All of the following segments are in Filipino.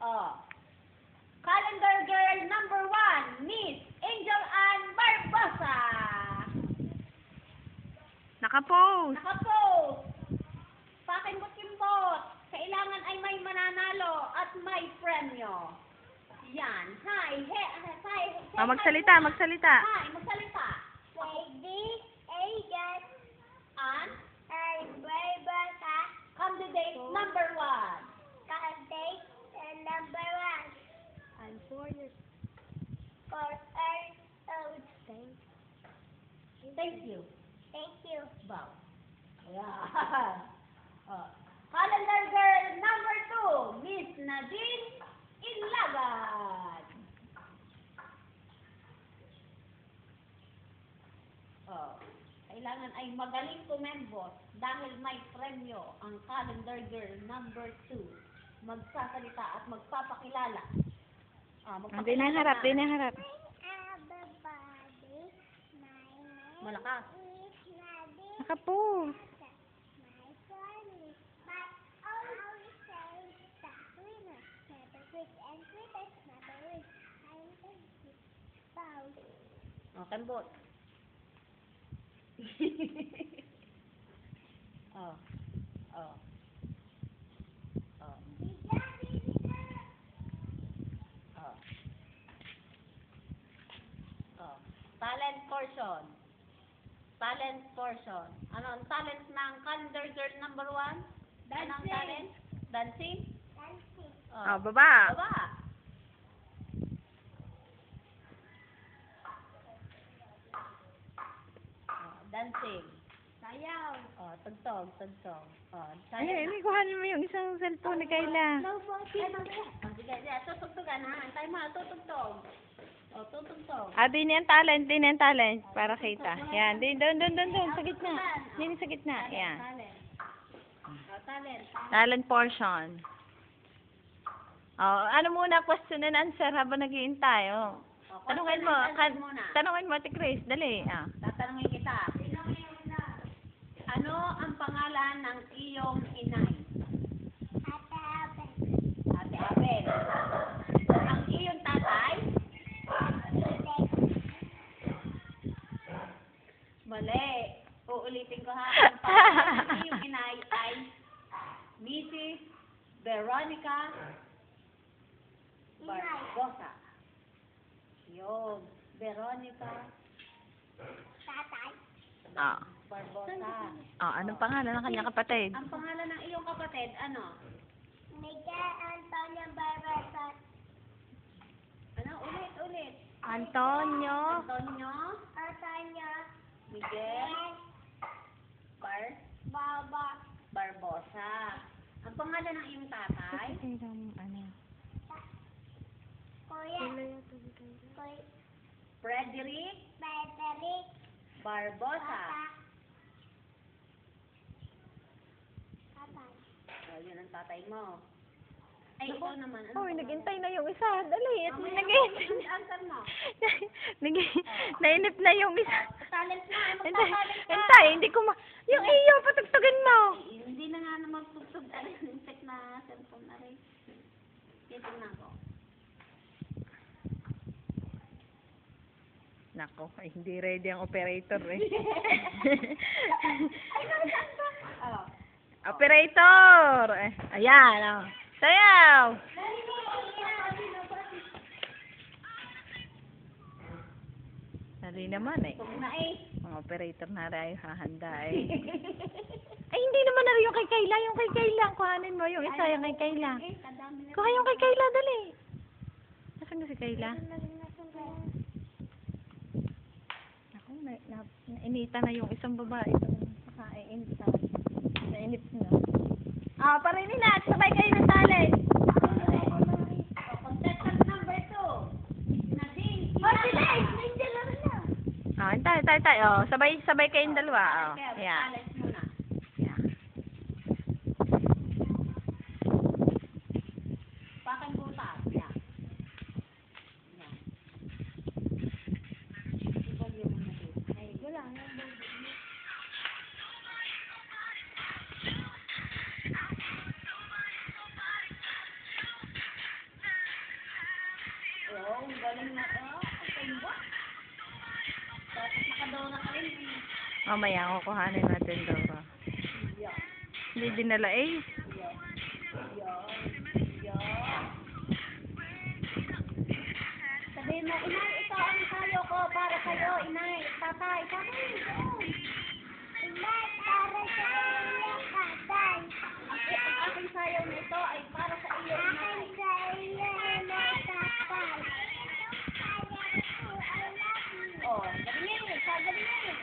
Oh. Calendar girl number 1, Miss Angel Ann Barbosa. Naka-post. Naka-post. Pakimbot-kimbot. Kailangan ay may mananalo at may premyo. Yan. Hi. Magsalita. Hi. Magsalita. Lady Angel Ann. Barbosa. Candidate number 1. Candidate number 1. I'm 4 years. 4 years old. Thank you. Thank you. Wow. Yeah. Oh. Calendar girl number 2, Miss Nadine Ilagad. Oh. Kailangan ay magaling tumembot dahil may premyo ang calendar girl number 2. Magsasalita at magpapakilala. Di na harap. Everybody, my name Malakas. is Nadine. Naka-post. My family, but always say the winner. Never quit and quit, never win. I'm the bow. Oh, kambot. Oh. Oh. Oh. Oh. Oh. Talent portion. Ano ang talent ng calendar girl number 1? Anong talent? Dancing? Dancing. Oh, baba. Baba. Oh, dancing. Sayaw. Oh, tugtog. Oh, Ay, kuhanin mo yung isang cellphone ni Kayla. Sige, tutugtugan ha. Antay mo, tutugtog. Oh, tutugtog. Din yan talent. Para kita. Yan, doon. Sa gitna. Din sa gitna. Yan. Talent. Oh, talent. Talent portion. Oh, ano muna, question and answer habang nag-iintay. Oh. Oh, Tanungin mo, question and answer muna. tanungin mo, Ate Chris, dali. Tatanungin kita. Ano ang pangalan ng iyong inay? Ate Abel. Ang iyong tatay? Mali. Uulitin ko ha. Ang pangalan ng iyong inay ay Mrs. Veronica Barbosa. Yun. Veronica Tatay. Barbosa. Anong pangalan ng kanyang kapatid? Ang pangalan ng iyong kapatid, ano? Miguel Antonio Barbosa. Ano? Ulit. Antonio. Antonio Antonio Miguel Baba. Barbosa. Ang pangalan ng iyong tatay? Kuya. Frederick Frederick. Barbosa. Tatay. Oh, yun ang tatay mo. Ay, ikaw naman. Ano Hoy, pangalan? naghintay na yung isa. Dali, at Mamaya, naghintay. ang answer mo. Nainip na yung isa. Talent na. Hintay, Magta-talent ka. hindi ko yung iyo, patugtugin mo. Hindi na nga na magtugtog. Check na cellphone na rin. Titignan ko. Nako, ay hindi ready ang operator eh. Oh. Operator! Ayan, oh. Sayaw! Dali naman eh. Ito na eh. Ang operator na rin hahanda eh. Ay, hindi naman na rin yung kay Kayla. Yung kay Kayla. Kuhanin mo yung isa yung kay Kayla. Kadami na. Kuha yung kay Kayla, dali. Nasaan na si Kayla? Ako, nainita na yung isang babae. Nakainita. Nainip na. Parinin na. Sabay kayo ng talent. Contestant number 2. Nadine. Hintay. Sabay kayong dalawa. Ayan. Talent muna. Ayan. Pakang butas. Yan. Yan. Volume mo na dito. Ay, wala. galing na to. Ang ba? Tapos nakadona ka rin. Mamaya, kukuhanin natin Dora. Yan. Hindi dinala eh. Yan. Yan. Sabihin mo, inay, ito ang sayo ko para sa'yo, inay. Tatay, tatay. Inay, para sa iyo, tatay. Ang aking sayaw na ito ay para sa iyo, inay. Akin sa iyo, inay, tatay. Oh, galingan, galingan.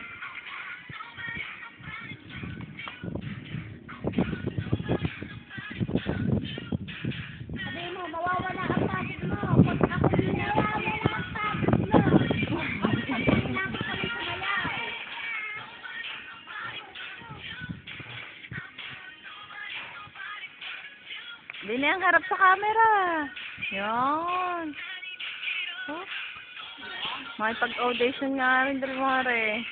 Sabihin mo, mawawala ang pagod mo. Pag ako nawawala ang pagod mo. Ay, sabihin namin kami sumayaw. Hindi na yung harap sa camera. Yan. Oh. May pag-audition nga rin dalawa rin.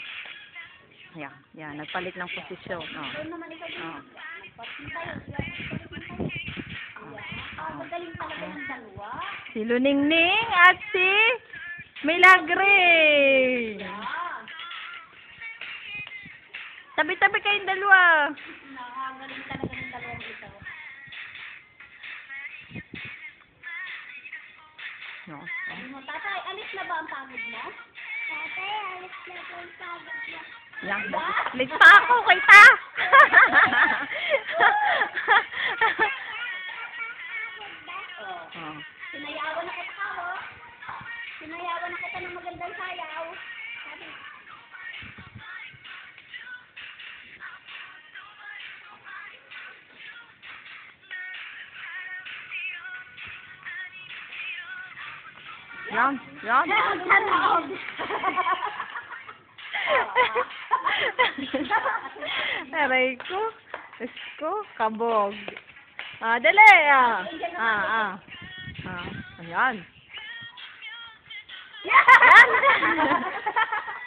Yan, yan. Nagpalit ng posisyon. Oh. Doon naman ikaw din. Oh. Nagpatin tayo. Magaling talaga yung dalawa. Si Luningning at si Milagre. Yan. Tabi-tabi kayong dalawa. Nakagaling talaga ng dalawang ito. No. Sabi mo, tatay, alis na ba ang pagod mo? Tatay, alis na po ang pagod niya. Yan. Late pa ako, kita. Oh. Oh. Sinayawan na kita ka, oh. Sinayawan na kita ng magandang sayaw. Sabi, Yan, yan. Aray ko. Isko, kabog. Ah, dali. Ah, ah. Ayan. Yan.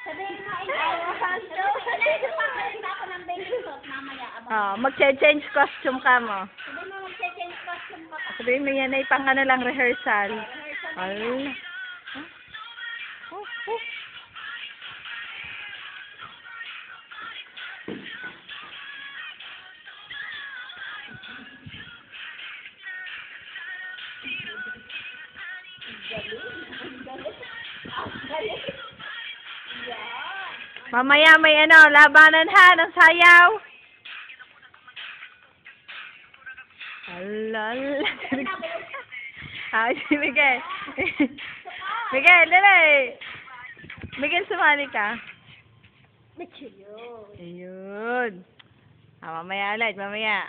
sabihin mo, ikaw, sabihin ako ng bathing suit mamaya. Ah, mag-change costume ka mo. Sabihin mo, mag-change costume ka pa. Sabihin mo yan ay pang ano lang rehearsal. Rehearsal na Al. yan. Oh, oh. Mamaya may ano, labanan ha ng sayaw. Alal. Ah, si Miguel. Miguel, dali. Miguel, sumali ka. Ayun. Ah, mamaya ulit, mamaya.